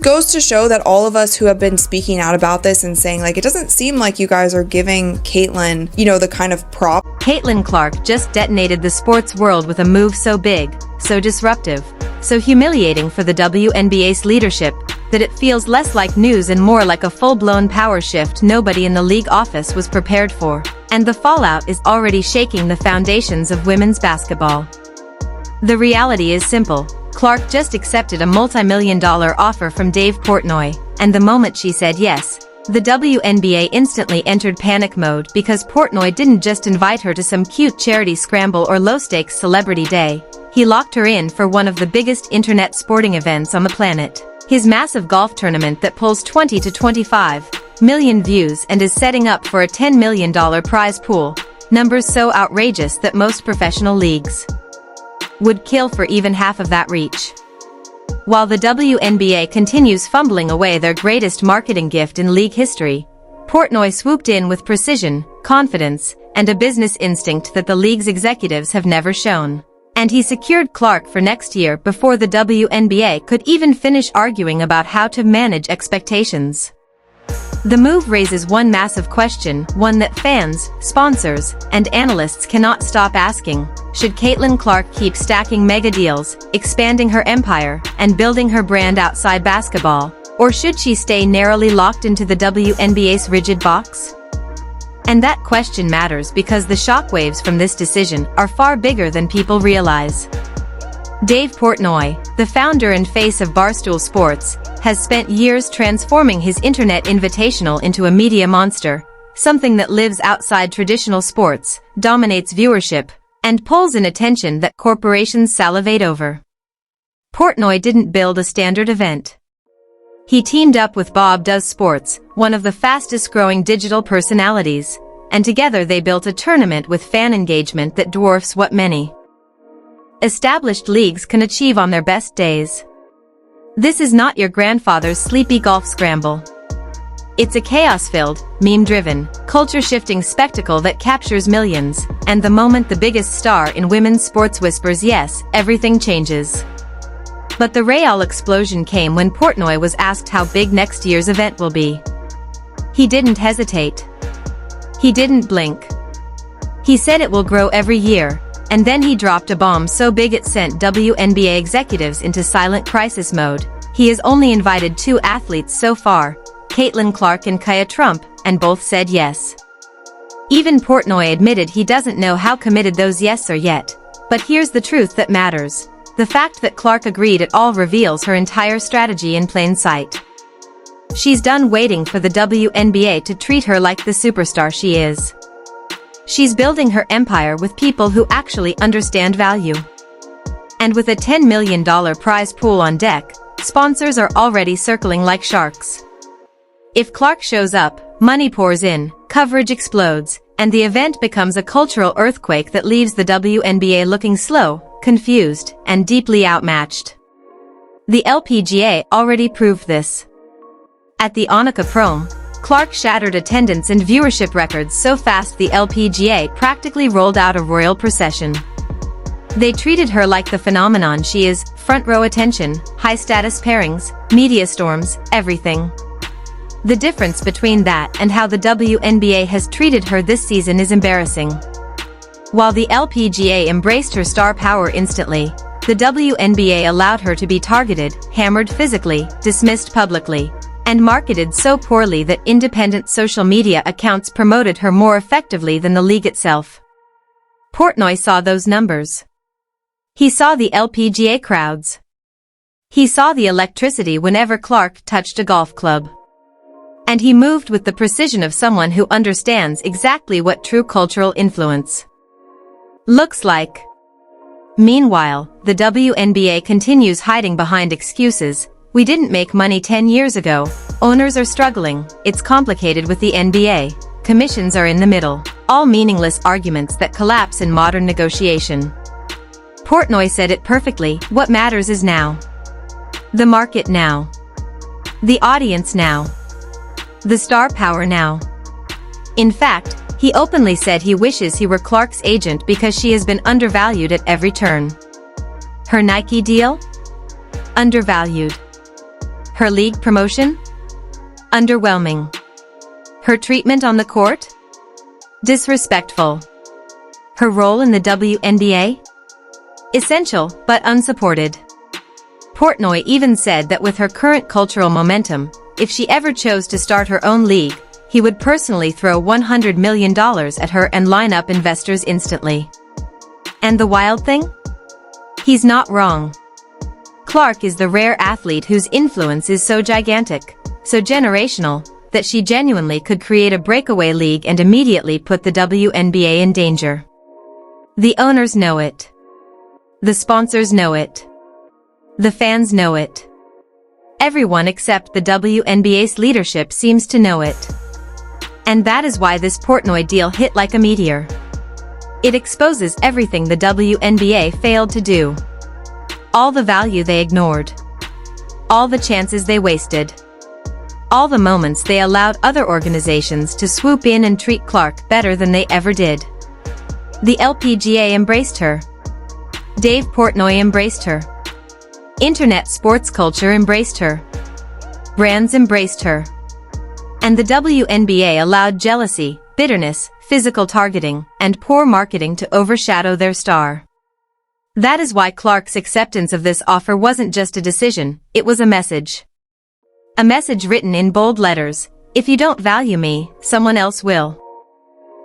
Goes to show that all of us who have been speaking out about this and saying, like, it doesn't seem like you guys are giving Caitlyn, the kind of prop. Caitlin Clark just detonated the sports world with a move so big, so disruptive, so humiliating for the WNBA's leadership, that it feels less like news and more like a full-blown power shift nobody in the league office was prepared for. And the fallout is already shaking the foundations of women's basketball. The reality is simple. Clark just accepted a multi-million-dollar offer from Dave Portnoy, and the moment she said yes, the WNBA instantly entered panic mode because Portnoy didn't just invite her to some cute charity scramble or low-stakes celebrity day. He locked her in for one of the biggest internet sporting events on the planet. His massive golf tournament that pulls 20 to 25 million views and is setting up for a $10 million prize pool, numbers so outrageous that most professional leagues would kill for even half of that reach. While the WNBA continues fumbling away their greatest marketing gift in league history, Portnoy swooped in with precision, confidence, and a business instinct that the league's executives have never shown. And he secured Clark for next year before the WNBA could even finish arguing about how to manage expectations. The move raises one massive question, one that fans, sponsors, and analysts cannot stop asking. Should Caitlin Clark keep stacking mega deals, expanding her empire, and building her brand outside basketball? Or should she stay narrowly locked into the WNBA's rigid box? And that question matters because the shockwaves from this decision are far bigger than people realize. Dave Portnoy, the founder and face of Barstool Sports, has spent years transforming his internet invitational into a media monster, something that lives outside traditional sports, dominates viewership, and pulls in attention that corporations salivate over. Portnoy didn't build a standard event. He teamed up with Bob Does Sports, one of the fastest-growing digital personalities, and together they built a tournament with fan engagement that dwarfs what many established leagues can achieve on their best days. This is not your grandfather's sleepy golf scramble. It's a chaos-filled, meme-driven, culture-shifting spectacle that captures millions, and the moment the biggest star in women's sports whispers yes, everything changes. But the real explosion came when Portnoy was asked how big next year's event will be. He didn't hesitate. He didn't blink. He said it will grow every year, and then he dropped a bomb so big it sent WNBA executives into silent crisis mode. He has only invited 2 athletes so far, Caitlin Clark and Kaya Trump, and both said yes. Even Portnoy admitted he doesn't know how committed those yes are yet. But here's the truth that matters. The fact that Clark agreed at all reveals her entire strategy in plain sight. She's done waiting for the WNBA to treat her like the superstar she is. She's building her empire with people who actually understand value. And with a $10 million prize pool on deck, sponsors are already circling like sharks. If Clark shows up, money pours in, coverage explodes, and the event becomes a cultural earthquake that leaves the WNBA looking slow, confused, and deeply outmatched. The LPGA already proved this. At the Annika Prom, Clark shattered attendance and viewership records so fast the LPGA practically rolled out a royal procession. They treated her like the phenomenon she is, front row attention, high-status pairings, media storms, everything. The difference between that and how the WNBA has treated her this season is embarrassing. While the LPGA embraced her star power instantly, the WNBA allowed her to be targeted, hammered physically, dismissed publicly, and marketed so poorly that independent social media accounts promoted her more effectively than the league itself. Portnoy saw those numbers. He saw the LPGA crowds. He saw the electricity whenever Clark touched a golf club. And he moved with the precision of someone who understands exactly what true cultural influence looks like. Meanwhile, the WNBA continues hiding behind excuses. We didn't make money 10 years ago. Owners are struggling. It's complicated with the NBA. Commissions are in the middle. All meaningless arguments that collapse in modern negotiation. Portnoy said it perfectly. What matters is now. The market now. The audience now. The star power now. In fact, he openly said he wishes he were Clark's agent because she has been undervalued at every turn. Her Nike deal? Undervalued. Her league promotion? Underwhelming. Her treatment on the court? Disrespectful. Her role in the WNBA? Essential, but unsupported. Portnoy even said that with her current cultural momentum, if she ever chose to start her own league, he would personally throw $100 million at her and line up investors instantly. And the wild thing? He's not wrong. Clark is the rare athlete whose influence is so gigantic, so generational, that she genuinely could create a breakaway league and immediately put the WNBA in danger. The owners know it. The sponsors know it. The fans know it. Everyone except the WNBA's leadership seems to know it. And that is why this Portnoy deal hit like a meteor. It exposes everything the WNBA failed to do. All the value they ignored. All the chances they wasted. All the moments they allowed other organizations to swoop in and treat Clark better than they ever did. The LPGA embraced her. Dave Portnoy embraced her. Internet sports culture embraced her. Brands embraced her. And the WNBA allowed jealousy, bitterness, physical targeting, and poor marketing to overshadow their star. That is why Clark's acceptance of this offer wasn't just a decision, it was a message. A message written in bold letters: if you don't value me, someone else will.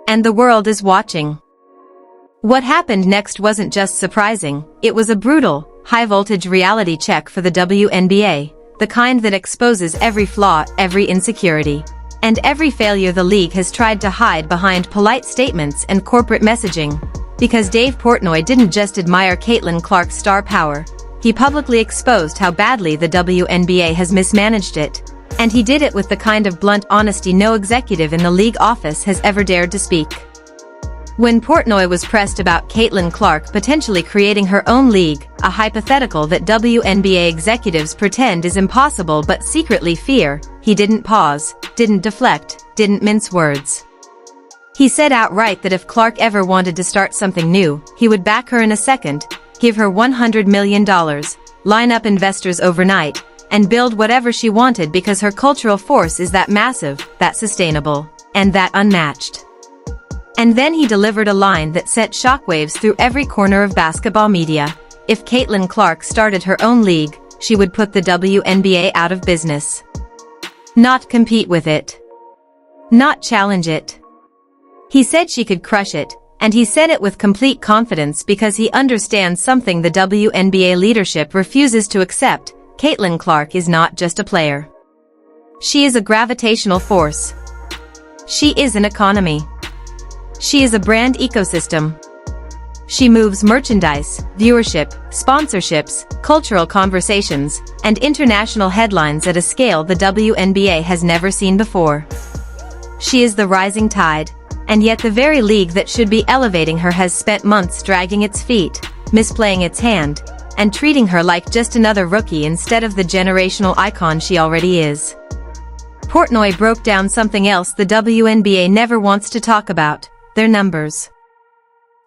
And the world is watching. What happened next wasn't just surprising, it was a brutal, high-voltage reality check for the WNBA, the kind that exposes every flaw, every insecurity, and every failure the league has tried to hide behind polite statements and corporate messaging. Because Dave Portnoy didn't just admire Caitlin Clark's star power, he publicly exposed how badly the WNBA has mismanaged it, and he did it with the kind of blunt honesty no executive in the league office has ever dared to speak. When Portnoy was pressed about Caitlin Clark potentially creating her own league, a hypothetical that WNBA executives pretend is impossible but secretly fear, he didn't pause, didn't deflect, didn't mince words. He said outright that if Clark ever wanted to start something new, he would back her in a second, give her $100 million, line up investors overnight, and build whatever she wanted because her cultural force is that massive, that sustainable, and that unmatched. And then he delivered a line that sent shockwaves through every corner of basketball media. If Caitlin Clark started her own league, she would put the WNBA out of business. Not compete with it. Not challenge it. He said she could crush it, and he said it with complete confidence because he understands something the WNBA leadership refuses to accept: Caitlin Clark is not just a player. She is a gravitational force. She is an economy. She is a brand ecosystem. She moves merchandise, viewership, sponsorships, cultural conversations, and international headlines at a scale the WNBA has never seen before. She is the rising tide, and yet the very league that should be elevating her has spent months dragging its feet, misplaying its hand, and treating her like just another rookie instead of the generational icon she already is. Portnoy broke down something else the WNBA never wants to talk about: their numbers.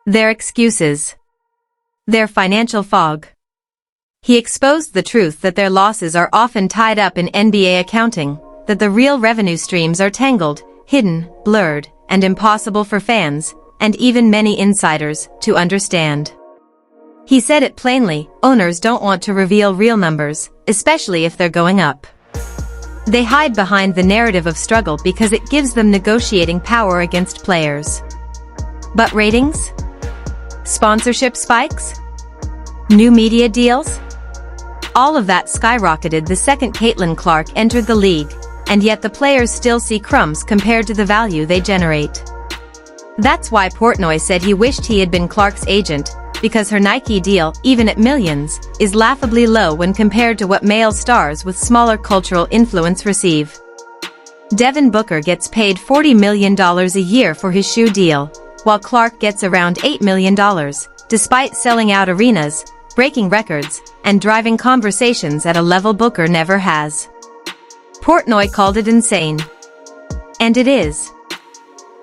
Their excuses. Their financial fog. He exposed the truth that their losses are often tied up in NBA accounting, that the real revenue streams are tangled, hidden, blurred, and impossible for fans, and even many insiders, to understand. He said it plainly: owners don't want to reveal real numbers, especially if they're going up. They hide behind the narrative of struggle because it gives them negotiating power against players. But ratings? Sponsorship spikes? New media deals? All of that skyrocketed the second Caitlin Clark entered the league, and yet the players still see crumbs compared to the value they generate. That's why Portnoy said he wished he had been Clark's agent, because her Nike deal, even at millions, is laughably low when compared to what male stars with smaller cultural influence receive. Devin Booker gets paid $40 million a year for his shoe deal, while Clark gets around $8 million, despite selling out arenas, breaking records, and driving conversations at a level Booker never has. Portnoy called it insane. And it is.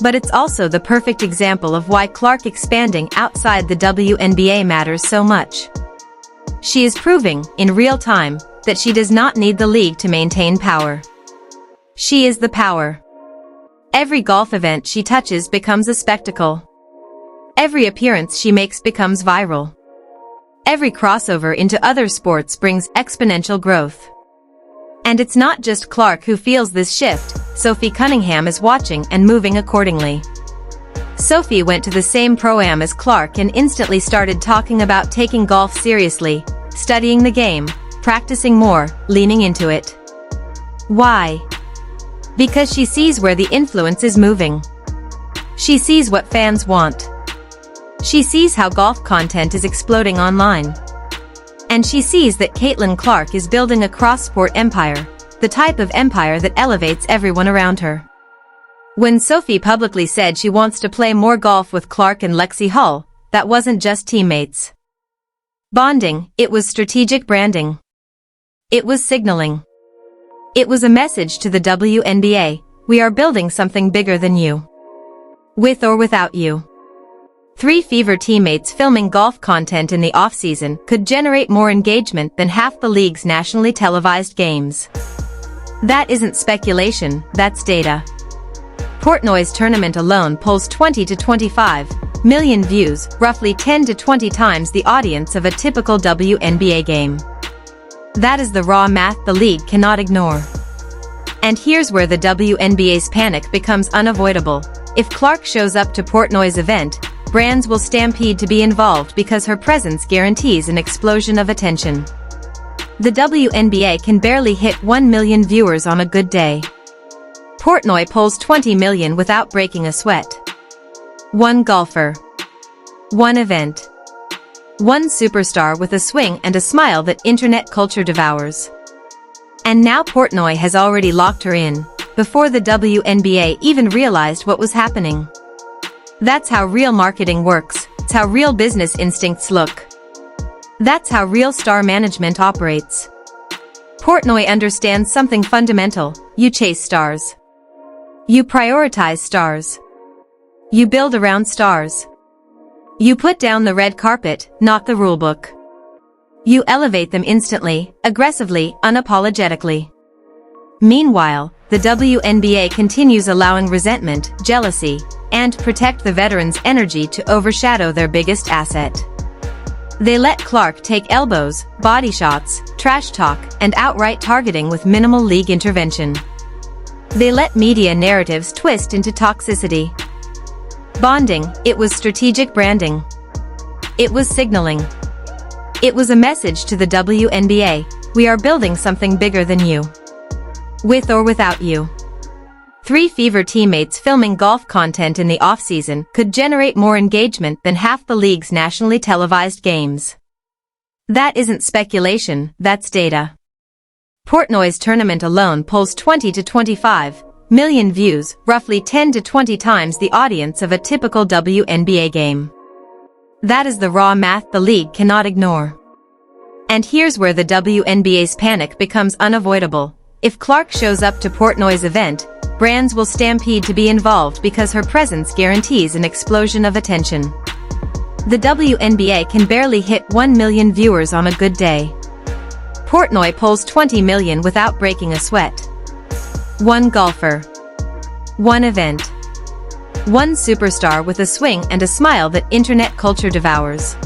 But it's also the perfect example of why Clark expanding outside the WNBA matters so much. She is proving, in real time, that she does not need the league to maintain power. She is the power. Every golf event she touches becomes a spectacle. Every appearance she makes becomes viral. Every crossover into other sports brings exponential growth. And it's not just Clark who feels this shift, Sophie Cunningham is watching and moving accordingly. Sophie went to the same pro-am as Clark and instantly started talking about taking golf seriously, studying the game, practicing more, leaning into it. Why? Because she sees where the influence is moving. She sees what fans want. She sees how golf content is exploding online. And she sees that Caitlin Clark is building a cross-sport empire, the type of empire that elevates everyone around her. When Sophie publicly said she wants to play more golf with Clark and Lexi Hull, that wasn't just teammates. Bonding, it was strategic branding. It was signaling. It was a message to the WNBA, we are building something bigger than you. With or without you. 3 Fever teammates filming golf content in the off-season could generate more engagement than half the league's nationally televised games. That isn't speculation, that's data. Portnoy's tournament alone pulls 20 to 25 million views, roughly 10 to 20 times the audience of a typical WNBA game. That is the raw math the league cannot ignore. And here's where the WNBA's panic becomes unavoidable. If Clark shows up to Portnoy's event, brands will stampede to be involved because her presence guarantees an explosion of attention. The WNBA can barely hit 1 million viewers on a good day. Portnoy pulls 20 million without breaking a sweat. One golfer. One event. One superstar with a swing and a smile that internet culture devours. And now Portnoy has already locked her in, before the WNBA even realized what was happening. That's how real marketing works, it's how real business instincts look. That's how real star management operates. Portnoy understands something fundamental, you chase stars. You prioritize stars. You build around stars. You put down the red carpet, not the rulebook. You elevate them instantly, aggressively, unapologetically. Meanwhile, the WNBA continues allowing resentment, jealousy, and protect the veterans' energy to overshadow their biggest asset. They let Clark take elbows, body shots, trash talk, and outright targeting with minimal league intervention. They let media narratives twist into toxicity. Bonding, it was strategic branding. It was signaling. It was a message to the WNBA, we are building something bigger than you. With or without you. 3 Fever teammates filming golf content in the off-season could generate more engagement than half the league's nationally televised games. That isn't speculation, that's data. Portnoy's tournament alone pulls 20 to 25 million views, roughly 10 to 20 times the audience of a typical WNBA game. That is the raw math the league cannot ignore. And here's where the WNBA's panic becomes unavoidable. If Clark shows up to Portnoy's event, brands will stampede to be involved because her presence guarantees an explosion of attention. The WNBA can barely hit 1 million viewers on a good day. Portnoy pulls 20 million without breaking a sweat. One golfer. One event. One superstar with a swing and a smile that internet culture devours.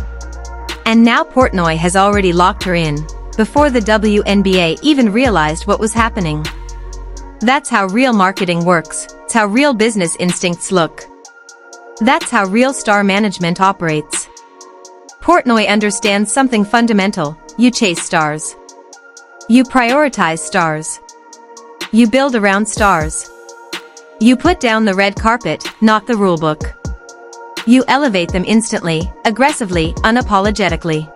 And now Portnoy has already locked her in, before the WNBA even realized what was happening. That's how real marketing works, it's how real business instincts look. That's how real star management operates. Portnoy understands something fundamental, you chase stars. You prioritize stars. You build around stars. You put down the red carpet, not the rulebook. You elevate them instantly, aggressively, unapologetically.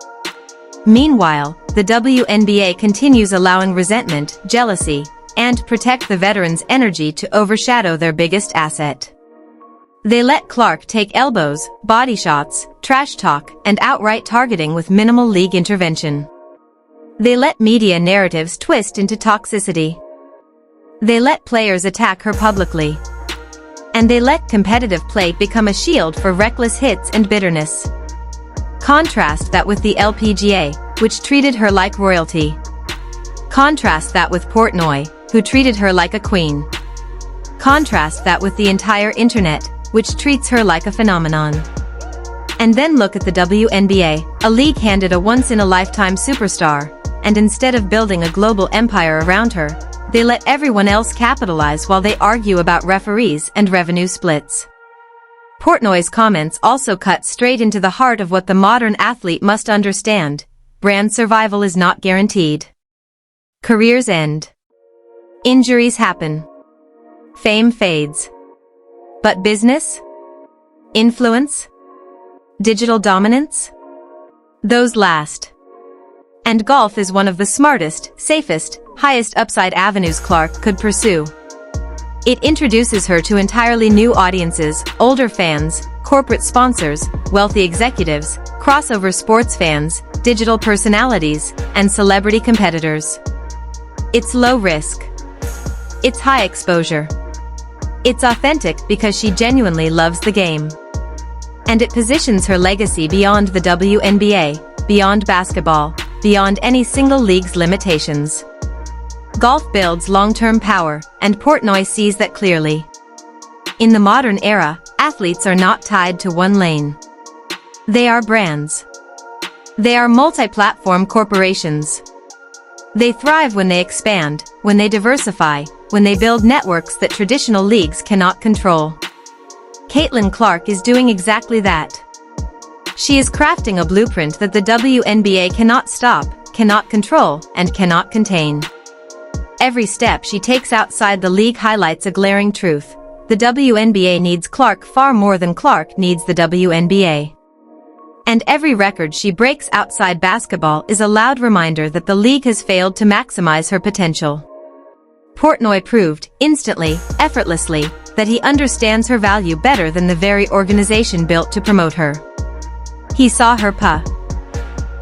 Meanwhile, the WNBA continues allowing resentment, jealousy, and protect the veterans' energy to overshadow their biggest asset. They let Clark take elbows, body shots, trash talk, and outright targeting with minimal league intervention. They let media narratives twist into toxicity. They let players attack her publicly. And they let competitive play become a shield for reckless hits and bitterness. Contrast that with the LPGA, which treated her like royalty. Contrast that with Portnoy, who treated her like a queen. Contrast that with the entire internet, which treats her like a phenomenon. And then look at the WNBA, a league handed a once-in-a-lifetime superstar, and instead of building a global empire around her, they let everyone else capitalize while they argue about referees and revenue splits. Portnoy's comments also cut straight into the heart of what the modern athlete must understand: brand survival is not guaranteed. Careers end. Injuries happen. Fame fades. But business? Influence? Digital dominance? Those last. And golf is one of the smartest, safest, highest upside avenues Clark could pursue. It introduces her to entirely new audiences: older fans, corporate sponsors, wealthy executives, crossover sports fans, digital personalities, and celebrity competitors. It's low risk. It's high exposure. It's authentic because she genuinely loves the game. And it positions her legacy beyond the WNBA, beyond basketball, beyond any single league's limitations. Golf builds long-term power, and Portnoy sees that clearly. In the modern era, athletes are not tied to one lane. They are brands. They are multi-platform corporations. They thrive when they expand, when they diversify, when they build networks that traditional leagues cannot control. Caitlin Clark is doing exactly that. She is crafting a blueprint that the WNBA cannot stop, cannot control, and cannot contain. Every step she takes outside the league highlights a glaring truth: the WNBA needs Clark far more than Clark needs the WNBA. And every record she breaks outside basketball is a loud reminder that the league has failed to maximize her potential. Portnoy proved, instantly, effortlessly, that he understands her value better than the very organization built to promote her. He saw her pa.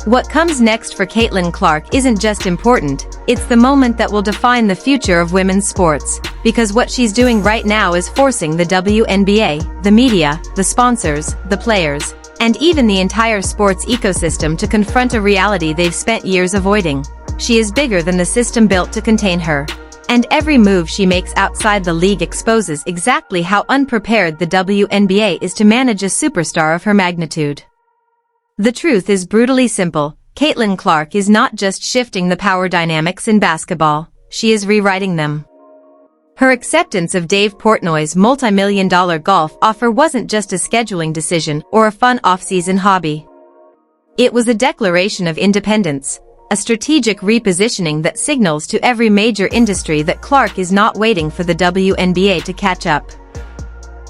What comes next for Caitlin Clark isn't just important, it's the moment that will define the future of women's sports, because what she's doing right now is forcing the WNBA, the media, the sponsors, the players, and even the entire sports ecosystem to confront a reality they've spent years avoiding. She is bigger than the system built to contain her. And every move she makes outside the league exposes exactly how unprepared the WNBA is to manage a superstar of her magnitude. The truth is brutally simple: Caitlin Clark is not just shifting the power dynamics in basketball, she is rewriting them. Her acceptance of Dave Portnoy's multi-million-dollar golf offer wasn't just a scheduling decision or a fun off-season hobby. It was a declaration of independence, a strategic repositioning that signals to every major industry that Clark is not waiting for the WNBA to catch up.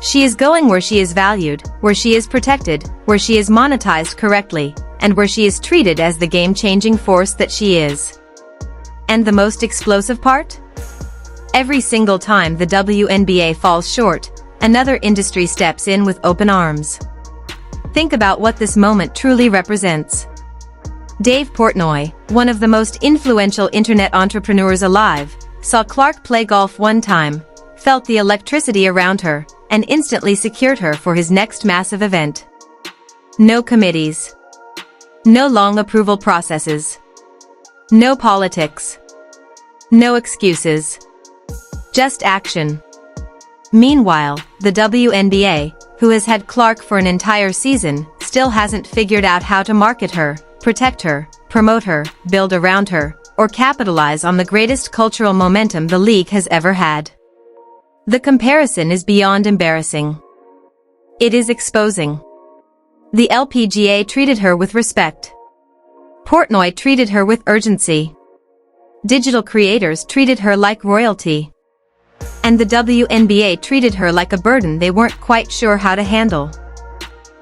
She is going where she is valued, where she is protected, where she is monetized correctly, and where she is treated as the game-changing force that she is. And the most explosive part? Every single time the WNBA falls short, another industry steps in with open arms. Think about what this moment truly represents. Dave Portnoy, one of the most influential internet entrepreneurs alive, saw Clark play golf one time, felt the electricity around her, and instantly secured her for his next massive event. No committees. No long approval processes. No politics. No excuses. Just action. Meanwhile, the WNBA, who has had Clark for an entire season, still hasn't figured out how to market her, protect her, promote her, build around her, or capitalize on the greatest cultural momentum the league has ever had. The comparison is beyond embarrassing. It is exposing. The LPGA treated her with respect. Portnoy treated her with urgency. Digital creators treated her like royalty. And the WNBA treated her like a burden they weren't quite sure how to handle.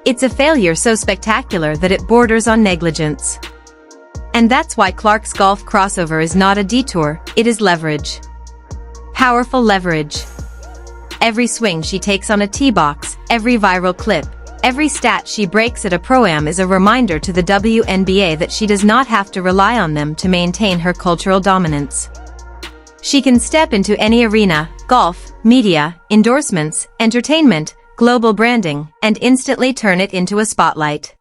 It's a failure so spectacular that it borders on negligence. And that's why Clark's golf crossover is not a detour, it is leverage. Powerful leverage. Every swing she takes on a tee box, every viral clip, every stat she breaks at a pro-am is a reminder to the WNBA that she does not have to rely on them to maintain her cultural dominance. She can step into any arena, golf, media, endorsements, entertainment, global branding, and instantly turn it into a spotlight.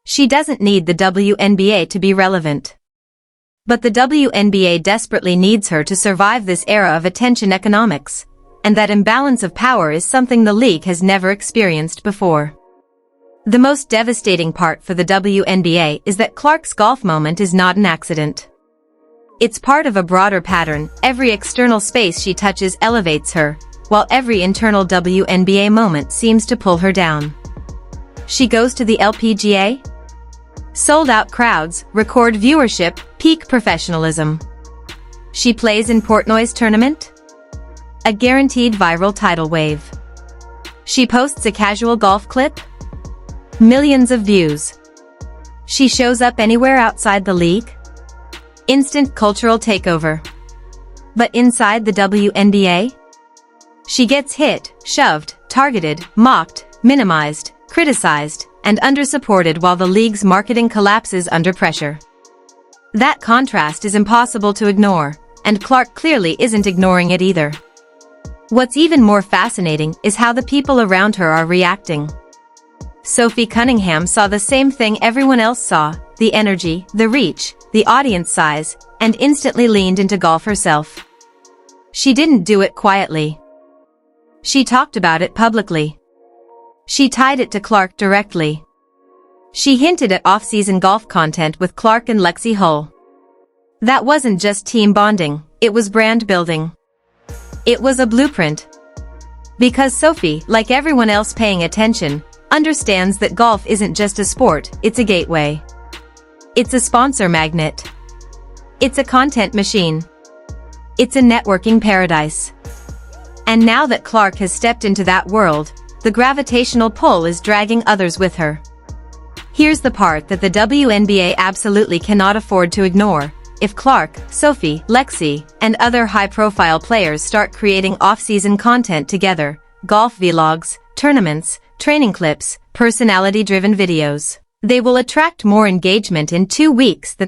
She doesn't need the WNBA to be relevant. But the WNBA desperately needs her to survive this era of attention economics, and that imbalance of power is something the league has never experienced before. The most devastating part for the WNBA is that Clark's golf moment is not an accident. It's part of a broader pattern. Every external space she touches elevates her, while every internal WNBA moment seems to pull her down. She goes to the LPGA? Sold-out crowds, record viewership, peak professionalism. She plays in Portnoy's tournament? A guaranteed viral tidal wave. She posts a casual golf clip? Millions of views. She shows up anywhere outside the league? Instant cultural takeover. But inside the WNBA? She gets hit, shoved, targeted, mocked, minimized, criticized, and under-supported while the league's marketing collapses under pressure. That contrast is impossible to ignore, and Clark clearly isn't ignoring it either. What's even more fascinating is how the people around her are reacting. Sophie Cunningham saw the same thing everyone else saw, the energy, the reach, the audience size, and instantly leaned into golf herself. She didn't do it quietly. She talked about it publicly. She tied it to Clark directly. She hinted at off-season golf content with Clark and Lexi Hull. That wasn't just team bonding, it was brand building. It was a blueprint. Because Sophie, like everyone else paying attention, understands that golf isn't just a sport, it's a gateway. It's a sponsor magnet. It's a content machine. It's a networking paradise. And now that Clark has stepped into that world, the gravitational pull is dragging others with her. Here's the part that the WNBA absolutely cannot afford to ignore. If Clark, Sophie, Lexi, and other high-profile players start creating off-season content together, golf vlogs, tournaments, training clips, personality-driven videos, they will attract more engagement in 2 weeks than